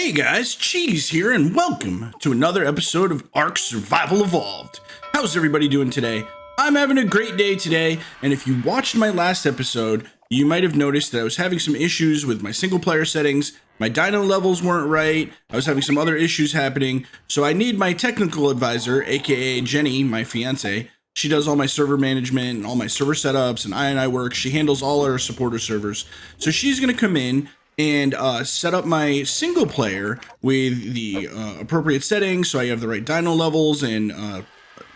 Hey guys, Cheese here, and welcome to another episode of Ark Survival Evolved. How's everybody doing today? I'm having a great day today, and if you watched my last episode, you might have noticed that I was having some issues with my single player settings. My dino levels weren't right. I was having some other issues happening, so I need my technical advisor, aka Jenny, my fiance. She does all my server management and all my server setups and I work. She handles all our supporter servers. So she's going to come in and set up my single player with the appropriate settings, so I have the right dino levels and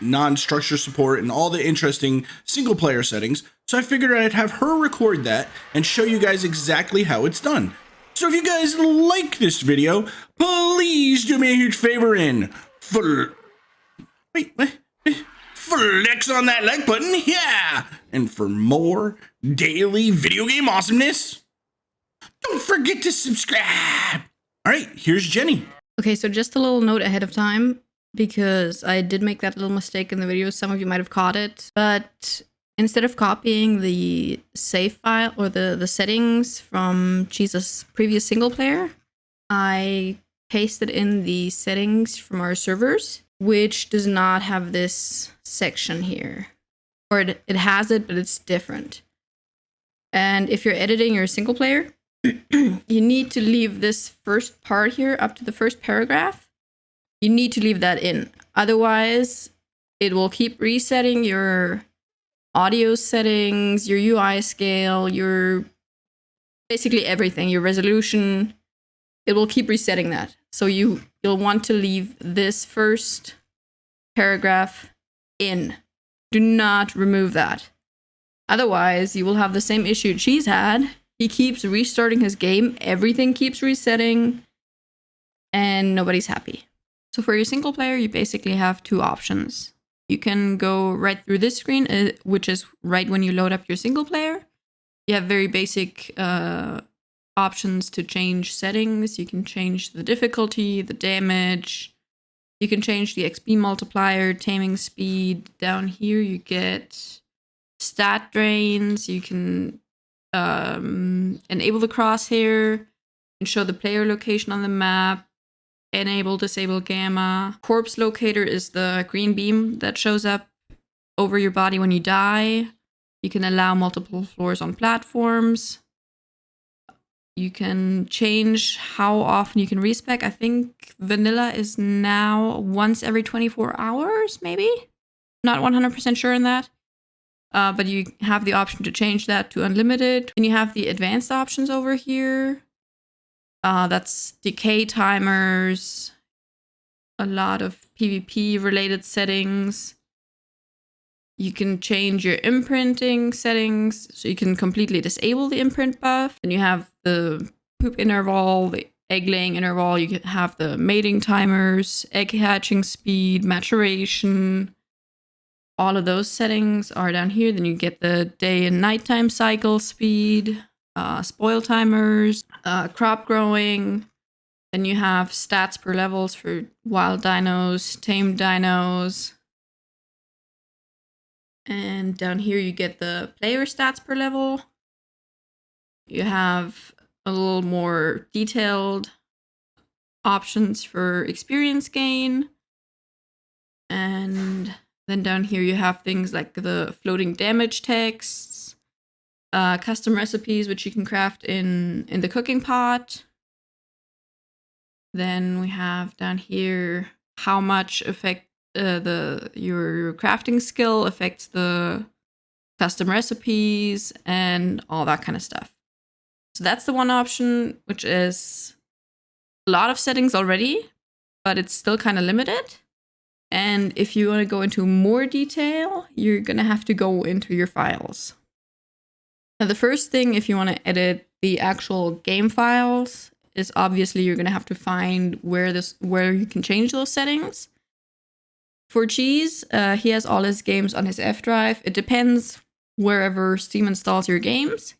non-structure support and all the interesting single player settings. So I figured I'd have her record that and show you guys exactly how it's done. So if you guys like this video, please do me a huge favor and flex on that like button, yeah! And for more daily video game awesomeness, don't forget to subscribe. All right, here's Jenny. Okay, so just a little note ahead of time, because I did make that little mistake in the video. Some of you might have caught it, but instead of copying the save file or the settings from Cheese's previous single player, I pasted in the settings from our servers, which does not have this section here. Or it has it, but it's different. And if you're editing your single player, you need to leave this first part here up to the first paragraph. You need to leave that in. Otherwise, it will keep resetting your audio settings, your UI scale, your basically everything, your resolution. It will keep resetting that. So you'll want to leave this first paragraph in. Do not remove that. Otherwise, you will have the same issue Cheese had. He keeps restarting his game, everything keeps resetting, and nobody's happy. So for your single player, you basically have two options. You can go right through this screen, which is right when you load up your single player. You have very basic options to change settings. You can change the difficulty, the damage. You can change the XP multiplier, taming speed. Down here you get stat drains. You can enable the crosshair and show the player location on the map. Enable, disable gamma. Corpse locator is the green beam that shows up over your body when you die. You can allow multiple floors on platforms. You can change how often you can respec. I think vanilla is now once every 24 hours, maybe? Not 100% sure on that. But you have the option to change that to unlimited. And you have the advanced options over here. That's decay timers, a lot of PvP related settings. You can change your imprinting settings, so you can completely disable the imprint buff. And you have the poop interval, the egg laying interval. You can have the mating timers, egg hatching speed, maturation. All of those settings are down here. Then you get the day and nighttime cycle speed, spoil timers, crop growing. Then you have stats per levels for wild dinos, tamed dinos. And down here you get the player stats per level. You have a little more detailed options for experience gain. And then down here you have things like the floating damage texts, custom recipes which you can craft in the cooking pot. Then we have down here how much affect your crafting skill affects the custom recipes and all that kind of stuff. So that's the one option, which is a lot of settings already, but it's still kind of limited. And if you want to go into more detail, you're going to have to go into your files. Now, the first thing, if you want to edit the actual game files, is obviously you're going to have to find where you can change those settings. For Cheese, he has all his games on his F drive. It depends wherever Steam installs your games.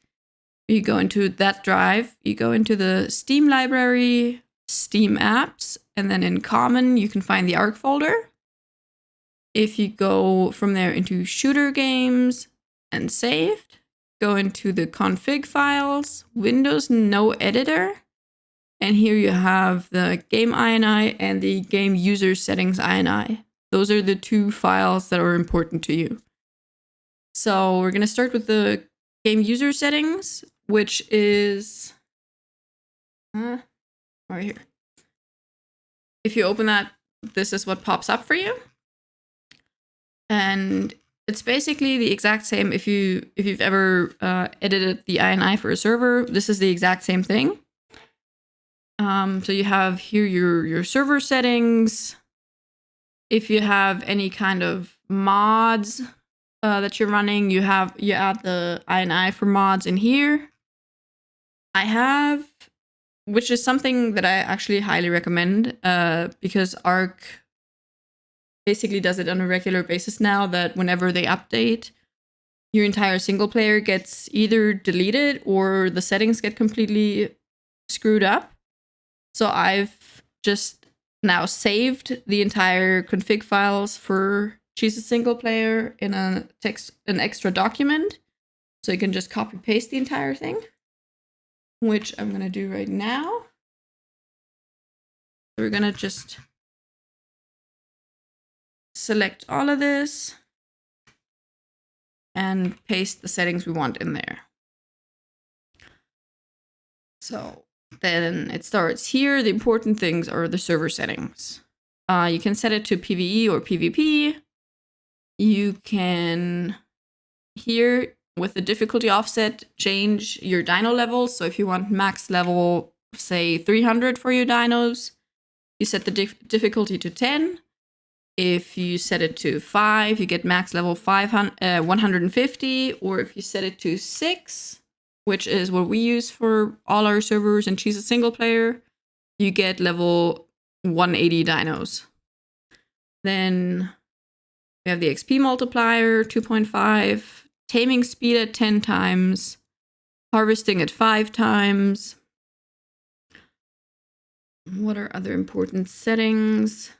You go into that drive, you go into the Steam library, Steam apps, and then in common, you can find the Ark folder. If you go from there into shooter games and saved, go into the config files, Windows no editor, And here you have the game INI and the game user settings INI. Those are the two files that are important to you. So we're going to start with the game user settings, which is right here. If you open that, this is what pops up for you. And it's basically the exact same. If you've ever edited the INI for a server, this is the exact same thing. So you have here your server settings. If you have any kind of mods that you're running, you add the INI for mods in here. I have, which is something that I actually highly recommend, because Arc basically does it on a regular basis now, that whenever they update, your entire single player gets either deleted or the settings get completely screwed up. So I've just now saved the entire config files for Cheese's single player in an extra document. So you can just copy paste the entire thing, which I'm going to do right now. So we're going to just select all of this and paste the settings we want in there. So then it starts here. The important things are the server settings. You can set it to PvE or PvP. You can, here with the difficulty offset, change your dino level. So if you want max level, say 300 for your dinos, you set the difficulty to 10. If you set it to 5, you get max level 150. Or if you set it to 6, which is what we use for all our servers and Cheese a single player, you get level 180 dinos. Then we have the XP multiplier, 2.5, taming speed at 10 times, harvesting at 5 times. What are other important settings?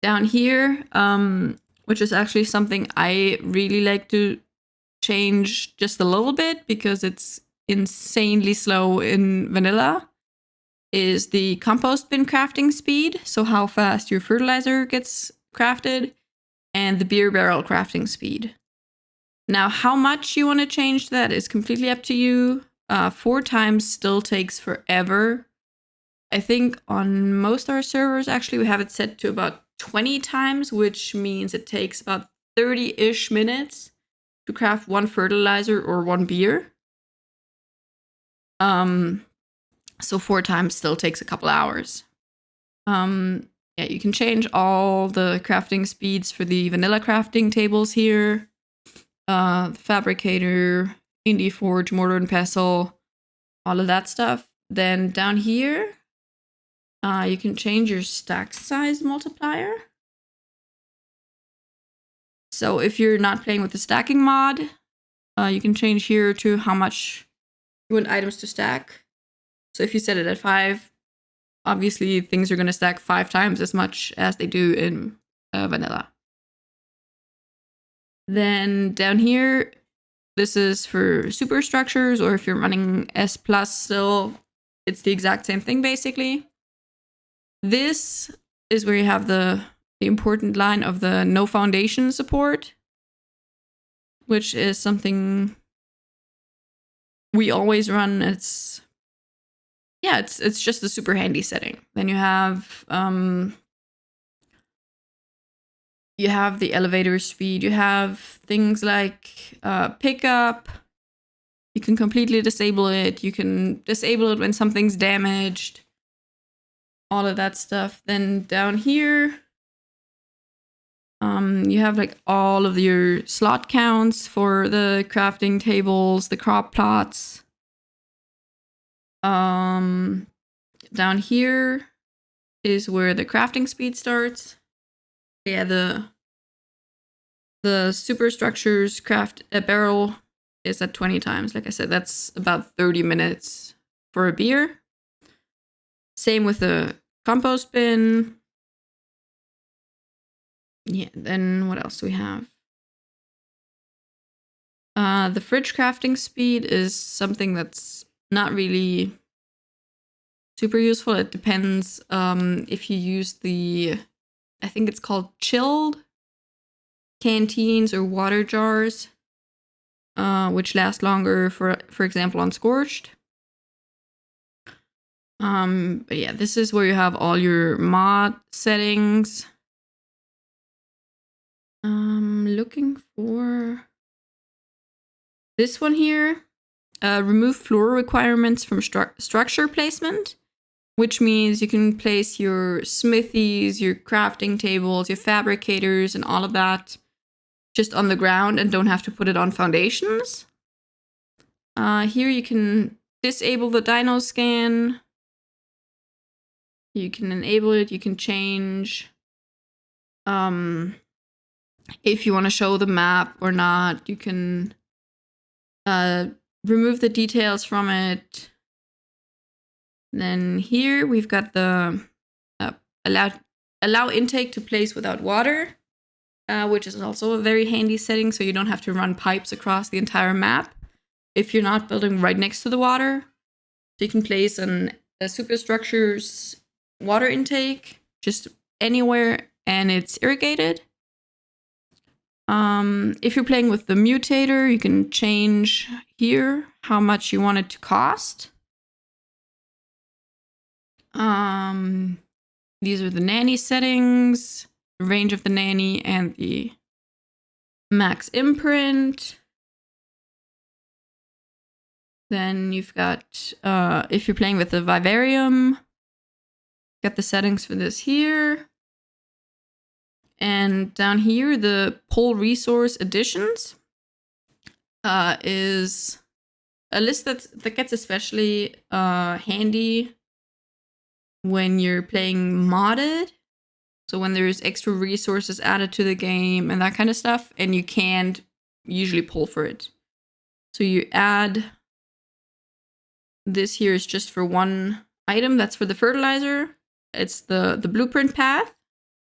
Down here, which is actually something I really like to change just a little bit because it's insanely slow in vanilla, is the compost bin crafting speed, so how fast your fertilizer gets crafted, and the beer barrel crafting speed. Now, how much you want to change that is completely up to you. 4 times still takes forever. I think on most of our servers, actually, we have it set to about 20 times, which means it takes about 30-ish minutes to craft 1 fertilizer or 1 beer. So 4 times still takes a couple hours. Yeah, you can change all the crafting speeds for the vanilla crafting tables here. Fabricator, Indie Forge, Mortar and Pestle, all of that stuff. Then down here, you can change your stack size multiplier. So if you're not playing with the stacking mod, you can change here to how much you want items to stack. So if you set it at 5, obviously things are going to stack 5 times as much as they do in vanilla. Then down here, this is for superstructures, or if you're running S+ still, it's the exact same thing basically. This is where you have the important line of the no foundation support, which is something we always run. It's just a super handy setting. Then you have the elevator speed. You have things like pickup. You can completely disable it. You can disable it when something's damaged. All of that stuff. Then down here, you have like all of your slot counts for the crafting tables, the crop plots. Down here is where the crafting speed starts. Yeah, the superstructures craft a barrel is at 20 times. Like I said, that's about 30 minutes for a beer. Same with the compost bin. Yeah, then what else do we have? The fridge crafting speed is something that's not really super useful. It depends if you use the, I think it's called chilled canteens or water jars, which last longer, for example, on scorched. But yeah, this is where you have all your mod settings. Looking for this one here. Remove floor requirements from structure placement, which means you can place your smithies, your crafting tables, your fabricators, and all of that just on the ground and don't have to put it on foundations. Here you can disable the Dino scan. You can enable it. You can change if you want to show the map or not. You can remove the details from it. Then here we've got the allow intake to place without water, which is also a very handy setting, so you don't have to run pipes across the entire map if you're not building right next to the water. So you can place a superstructure's water intake just anywhere and it's irrigated. If you're playing with the mutator, you can change here how much you want it to cost. These are the nanny settings, the range of the nanny, and the max imprint. Then you've got, if you're playing with the vivarium, got the settings for this here. And down here, the pull resource additions is a list that gets especially handy when you're playing modded. So when there's extra resources added to the game and that kind of stuff, and you can't usually pull for it. So you add, this here is just for one item, that's for the fertilizer. It's the blueprint path.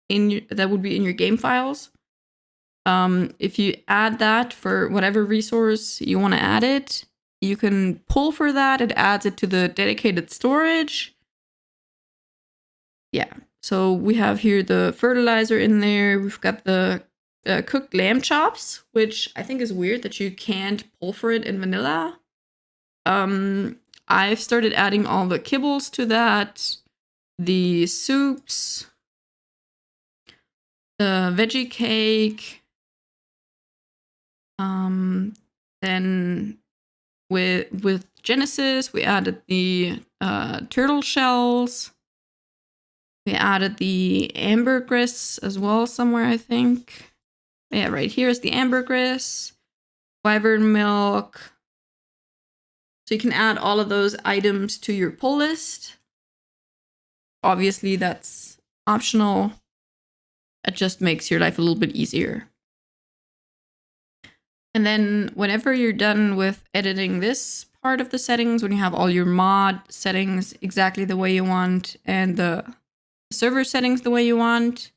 That would be in your game files. If you add that for whatever resource you want to add it, you can pull for that. It adds it to the dedicated storage. Yeah, so we have here the fertilizer in there. We've got the cooked lamb chops, which I think is weird that you can't pull for it in vanilla. I've started adding all the kibbles to that, the soups, the veggie cake. Then with Genesis, we added the turtle shells. We added the ambergris as well somewhere, I think. Yeah, right here is the ambergris, wyvern milk. So you can add all of those items to your pull list. Obviously, that's optional. It just makes your life a little bit easier. And then whenever you're done with editing this part of the settings, when you have all your mod settings exactly the way you want and the server settings the way you want,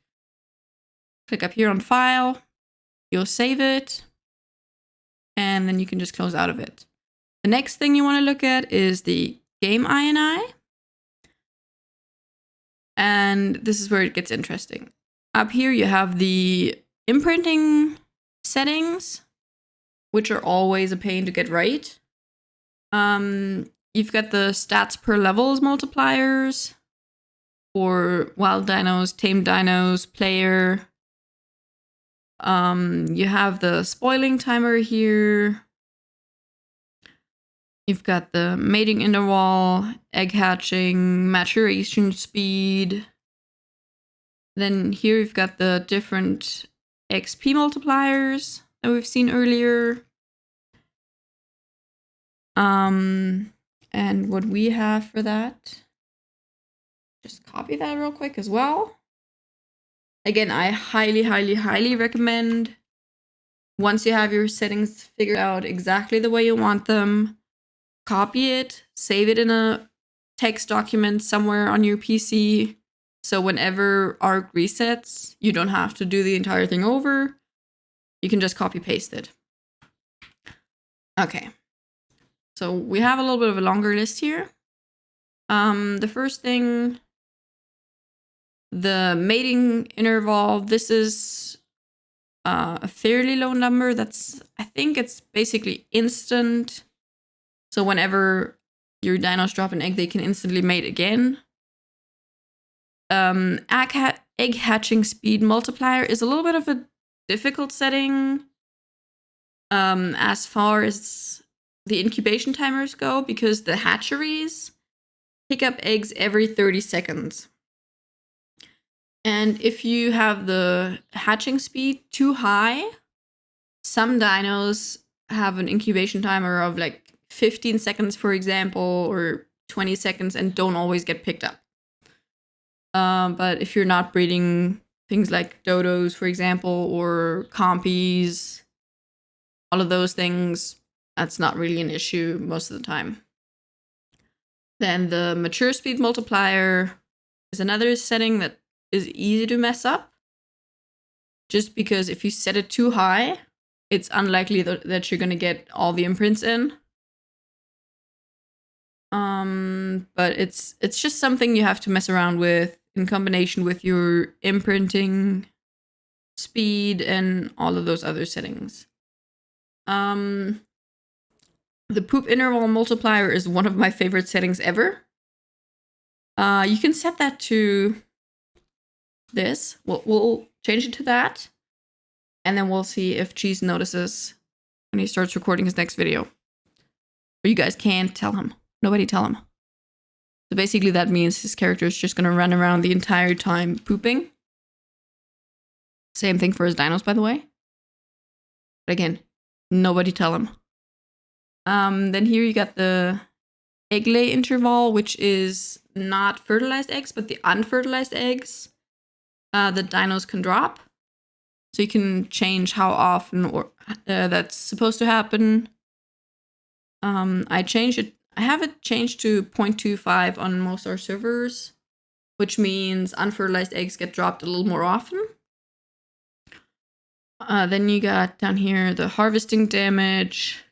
click up here on File, you'll save it, and then you can just close out of it. The next thing you want to look at is the game INI. And this is where it gets interesting. Up here you have the imprinting settings, which are always a pain to get right. You've got the stats per levels multipliers for wild dinos, tame dinos, player. You have the spoiling timer here. You've got the mating interval, egg hatching, maturation speed. Then here you've got the different XP multipliers that we've seen earlier. And what we have for that, just copy that real quick as well. Again, I highly, highly, highly recommend, once you have your settings figured out exactly the way you want them, copy it, save it in a text document somewhere on your PC. So whenever ARC resets, you don't have to do the entire thing over. You can just copy paste it. Okay. So we have a little bit of a longer list here. The first thing, the mating interval. This is a fairly low number. I think it's basically instant. So whenever your dinos drop an egg, they can instantly mate again. Egg hatching speed multiplier is a little bit of a difficult setting as far as the incubation timers go, because the hatcheries pick up eggs every 30 seconds. And if you have the hatching speed too high, some dinos have an incubation timer of like 15 seconds, for example, or 20 seconds, and don't always get picked up. But if you're not breeding things like dodos, for example, or compies, all of those things, that's not really an issue most of the time. Then the mature speed multiplier is another setting that is easy to mess up. Just because if you set it too high, it's unlikely that you're going to get all the imprints in. But it's just something you have to mess around with in combination with your imprinting speed and all of those other settings. The poop interval multiplier is one of my favorite settings ever. You can set that to this. We'll change it to that. And then we'll see if Cheese notices when he starts recording his next video. But you guys can't tell him. Nobody tell him. So basically that means his character is just going to run around the entire time pooping. Same thing for his dinos, by the way. But again, nobody tell him. Then here you got the egg lay interval, which is not fertilized eggs, but the unfertilized eggs that dinos can drop. So you can change how often or that's supposed to happen. I have it changed to 0.25 on most of our servers, which means unfertilized eggs get dropped a little more often. Then you got down here the harvesting damage,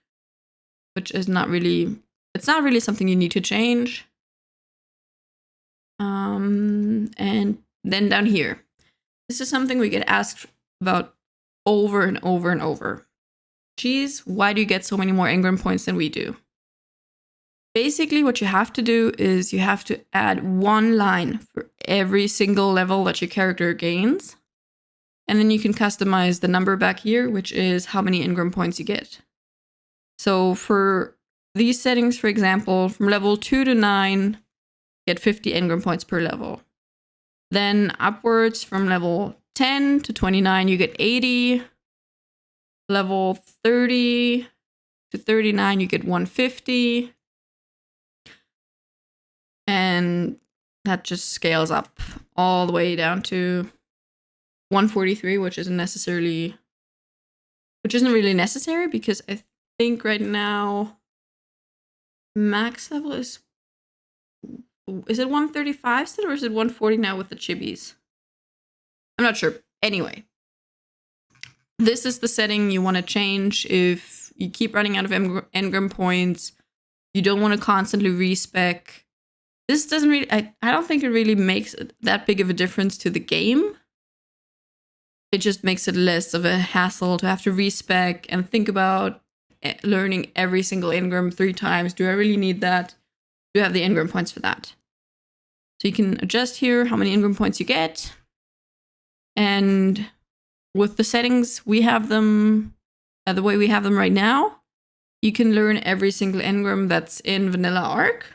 which is not really something you need to change. And then down here, this is something we get asked about over and over and over. Cheese, why do you get so many more engram points than we do? Basically, what you have to do is you have to add one line for every single level that your character gains. And then you can customize the number back here, which is how many engram points you get. So for these settings, for example, from level 2 to 9, get 50 engram points per level. Then upwards from level 10 to 29, you get 80. Level 30 to 39, you get 150. And that just scales up all the way down to 143, which isn't really necessary, because I think right now max level is it 135 still, or is it 140 now with the chibis? I'm not sure. Anyway, this is the setting you want to change if you keep running out of engram points. You don't want to constantly respec. This doesn't really, I don't think it really makes that big of a difference to the game. It just makes it less of a hassle to have to respec and think about learning every single engram 3 times. Do I really need that? Do I have the engram points for that? So you can adjust here how many engram points you get. And with the settings, we have them the way we have them right now. You can learn every single engram that's in Vanilla Arc.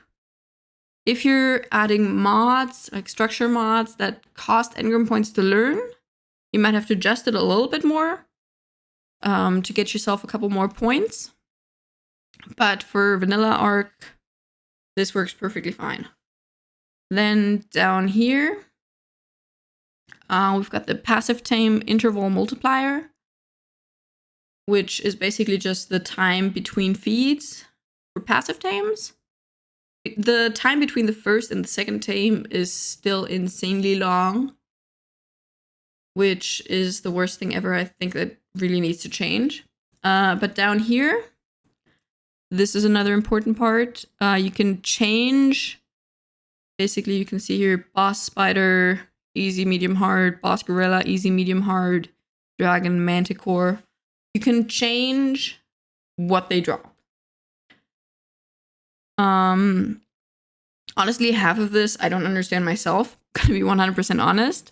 If you're adding mods, like structure mods that cost engram points to learn, you might have to adjust it a little bit more to get yourself a couple more points. But for Vanilla Arc, this works perfectly fine. Then down here, we've got the passive tame interval multiplier, which is basically just the time between feeds for passive tames. The time between the first and the second tame is still insanely long, which is the worst thing ever. I think that really needs to change. But down here, this is another important part. You can change basically you can see here boss spider, easy, medium, hard, boss gorilla, easy, medium, hard, dragon, manticore. You can change what they drop. Honestly, half of this I don't understand myself. Gonna be 100% honest.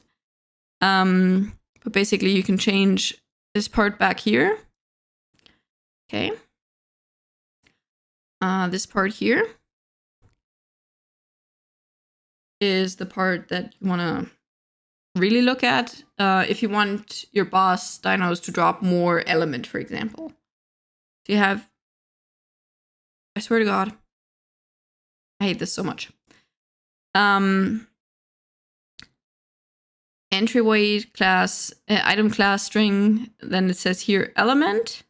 But basically you can change this part back here. Okay. This part here is the part that you want to really look at if you want your boss dinos to drop more element, for example. So you have, I swear to God, I hate this so much. Entry weight class, item class string, then it says here element,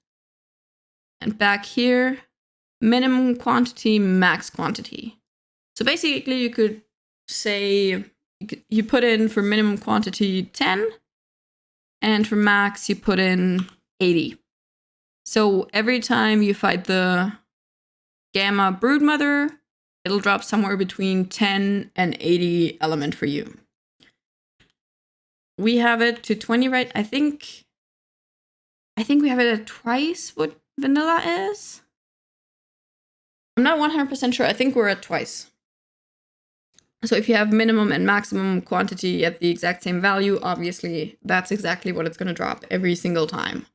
and back here minimum quantity, max quantity. So basically you could say you put in for minimum quantity 10, and for max you put in 80. So every time you fight the Gamma Broodmother, it'll drop somewhere between 10 and 80 element for you. We have it to 20, right? I think we have it at twice what vanilla is. I'm not 100% sure. I think we're at twice. So if you have minimum and maximum quantity at the exact same value, obviously that's exactly what it's going to drop every single time.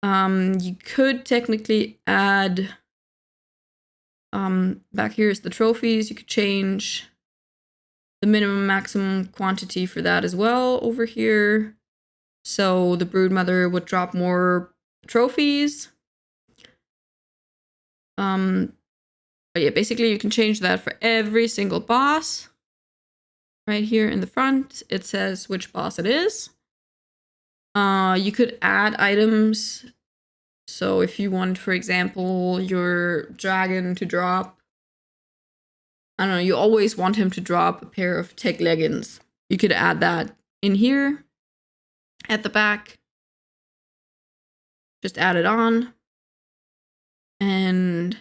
You could technically add, back here is the trophies. You could change the minimum maximum quantity for that as well over here. So the Broodmother would drop more trophies. But yeah, basically you can change that for every single boss. Right here in the front, it says which boss it is. You could add items. So if you want, for example, your dragon to drop, I don't know, you always want him to drop a pair of tech leggings. You could add that in here at the back. Just add it on. And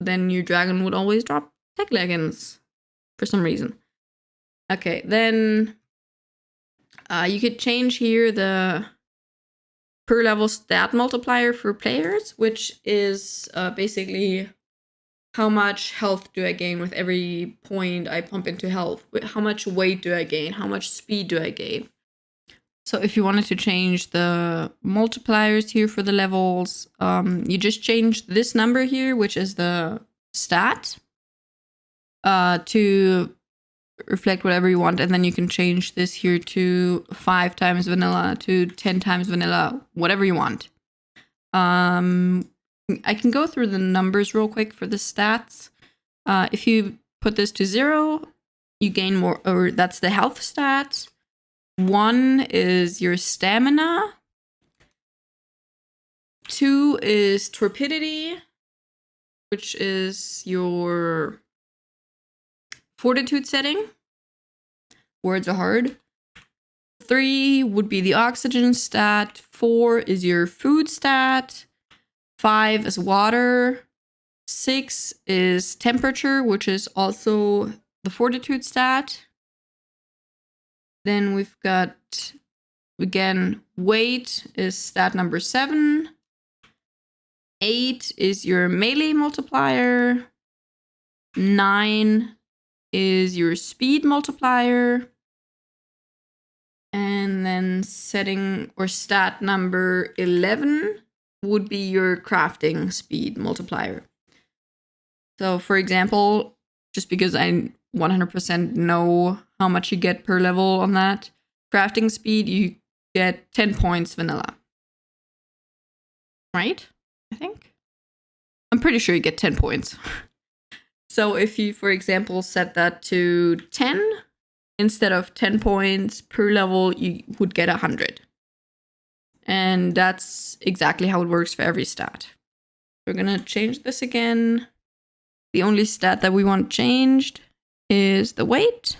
then your dragon would always drop tech leggings for some reason. Okay, then you could change here the per level stat multiplier for players, which is basically how much health do I gain with every point I pump into health? How much weight do I gain? How much speed do I gain? So if you wanted to change the multipliers here for the levels, you just change this number here, which is the stat, to reflect whatever you want. And then you can change this here to 5 times vanilla, to 10 times vanilla, whatever you want. I can go through the numbers real quick for the stats. If you put this to 0, you gain more, or that's the health stat. 1 is your stamina. 2 is torpidity, which is your fortitude setting. Words are hard. 3 would be the oxygen stat. 4 is your food stat. 5 is water. 6 is temperature, which is also the fortitude stat. Then we've got, again, weight is stat number 7. 8 is your melee multiplier. 9 is your speed multiplier. And then setting or stat number 11 would be your crafting speed multiplier. So for example, just because I 100% know how much you get per level on that, crafting speed, you get 10 points vanilla. Right? I think. I'm pretty sure you get 10 points. So if you, for example, set that to 10, instead of 10 points per level, you would get 100. And that's exactly how it works for every stat. We're going to change this again. The only stat that we want changed is the weight.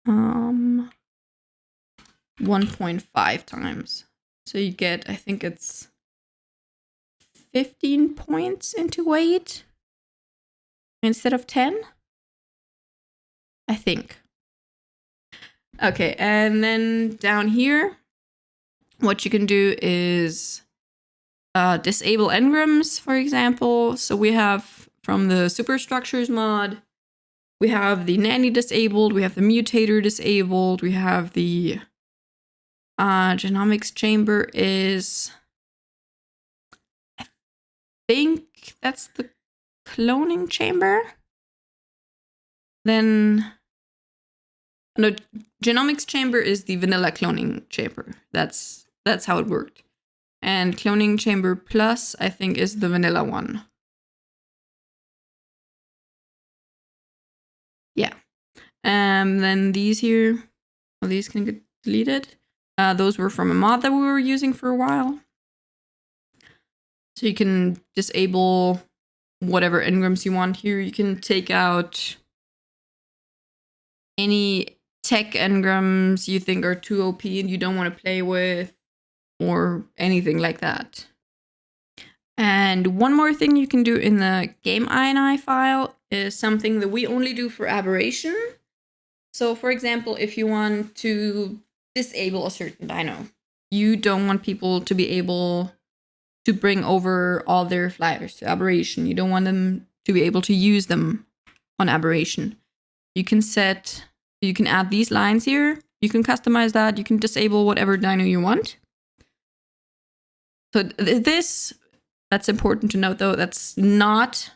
1.5 times. So you get, I think it's 15 points into weight. instead of 10, I think. Okay, and then down here, what you can do is disable engrams, for example. So we have from the superstructures mod, we have the nanny disabled, we have the mutator disabled, we have the genomics chamber is, I think that's the cloning chamber. Then, no, genomics chamber is the vanilla cloning chamber. That's how it worked. And cloning chamber plus, I think, is the vanilla one. Yeah. Then these here, well, these can get deleted. Those were from a mod that we were using for a while. So you can disable whatever engrams you want here. You can take out any tech engrams you think are too OP and you don't want to play with, or anything like that. And one more thing you can do in the game INI file is something that we only do for aberration. So for example, if you want to disable a certain dino, you don't want people to be able to bring over all their flyers to aberration. You don't want them to be able to use them on aberration. You can add these lines here. You can customize that. You can disable whatever dino you want. So that's important to note though, that's not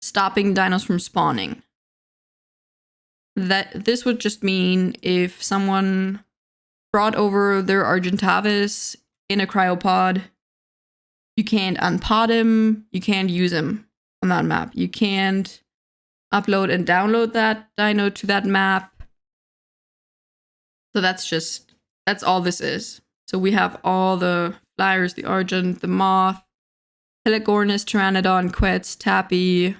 stopping dinos from spawning. This would just mean if someone brought over their Argentavis in a cryopod, you can't unpod him, you can't use him on that map. You can't upload and download that dino to that map. So that's all this is. So we have all the flyers, the Argent, the Moth, Pelargornis, Pteranodon, Quetz, Tappy,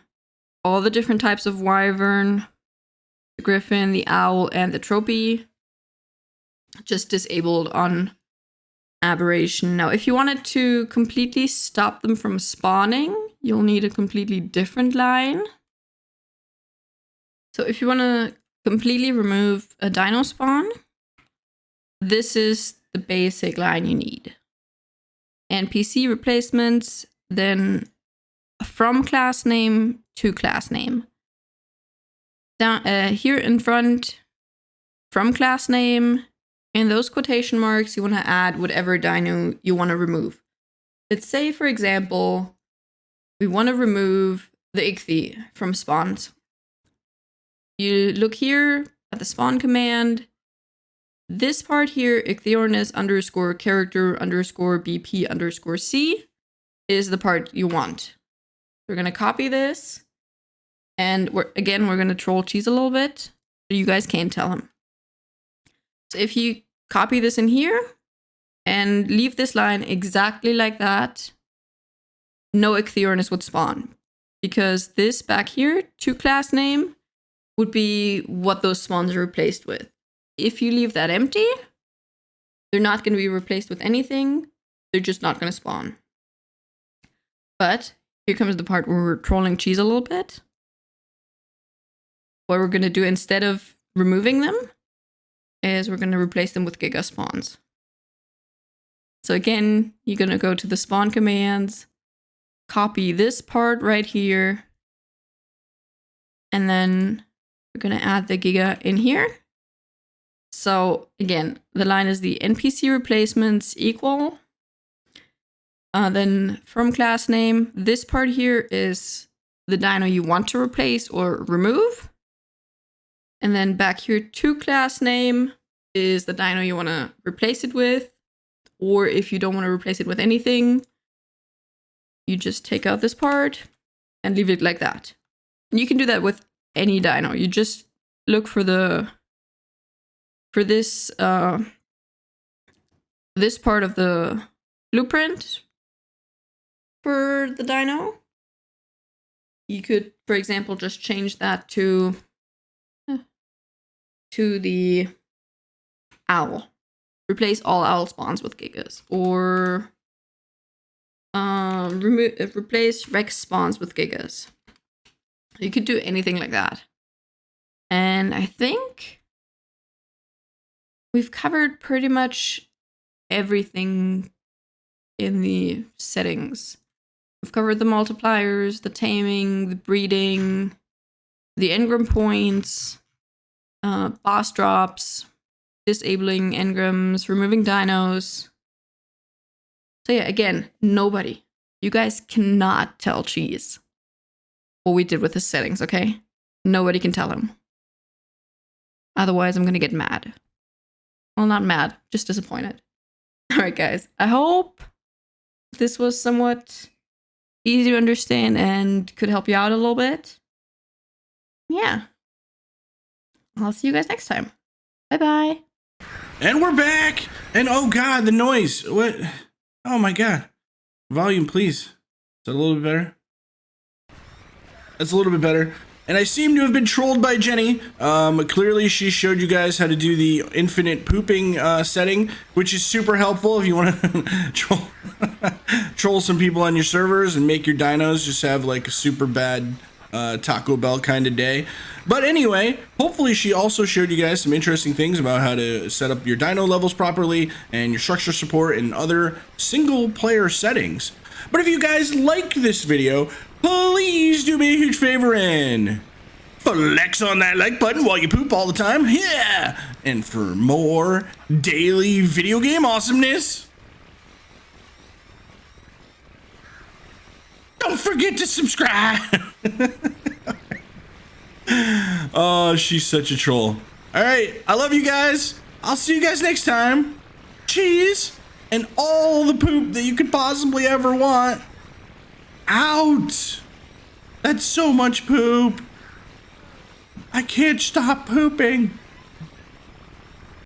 all the different types of Wyvern, the Griffin, the Owl, and the Tropy. Just disabled on aberration. Now, if you wanted to completely stop them from spawning, you'll need a completely different line. So if you want to completely remove a dino spawn, this is the basic line you need. NPC replacements, then from class name to class name. Down here in front, from class name, in those quotation marks, you want to add whatever dino you want to remove. Let's say, for example, we want to remove the Ichthy from spawns. You look here at the spawn command. This part here, Ichthyornis _ character _ BP _ C, is the part you want. We're going to copy this. And we're going to troll Cheese a little bit, so you guys can't tell him. So if you copy this in here and leave this line exactly like that, no Ichthyornis would spawn. Because this back here, to class name, would be what those spawns are replaced with. If you leave that empty, they're not going to be replaced with anything. They're just not going to spawn. But here comes the part where we're trolling Cheese a little bit. What we're going to do instead of removing them is we're going to replace them with Giga spawns. So again, you're going to go to the spawn commands, copy this part right here, and then we're going to add the Giga in here. So again, the line is the NPC replacements equal. Then from class name, this part here is the dino you want to replace or remove. And then back here to class name is the dino you want to replace it with. Or if you don't want to replace it with anything, you just take out this part and leave it like that. And you can do that with any dino. You just look for this this part of the blueprint for the dino. You could, for example, just change that to the owl. Replace all owl spawns with gigas. Or replace Rex spawns with gigas. You could do anything like that. And I think we've covered pretty much everything in the settings. We've covered the multipliers, the taming, the breeding, the engram points, boss drops, disabling engrams, removing dinos. So yeah, again, nobody. You guys cannot tell Cheese what we did with the settings, okay? Nobody can tell him. Otherwise, I'm gonna get mad. Well, not mad, just disappointed. Alright, guys. I hope this was somewhat easy to understand and could help you out a little bit. Yeah. I'll see you guys next time. Bye-bye. And we're back! And oh god, the noise! What? Oh my god. Volume, please. Is that a little bit better? That's a little bit better. And I seem to have been trolled by Jenny. Clearly she showed you guys how to do the infinite pooping setting, which is super helpful if you want to troll some people on your servers and make your dinos just have like a super bad Taco Bell kind of day. But anyway, hopefully she also showed you guys some interesting things about how to set up your dino levels properly and your structure support and other single player settings. But if you guys like this video, please do me a huge favor and flex on that like button while you poop all the time. Yeah! And for more daily video game awesomeness, don't forget to subscribe. Oh, she's such a troll. All right, I love you guys. I'll see you guys next time. Cheese and all the poop that you could possibly ever want out. That's so much poop. I can't stop pooping.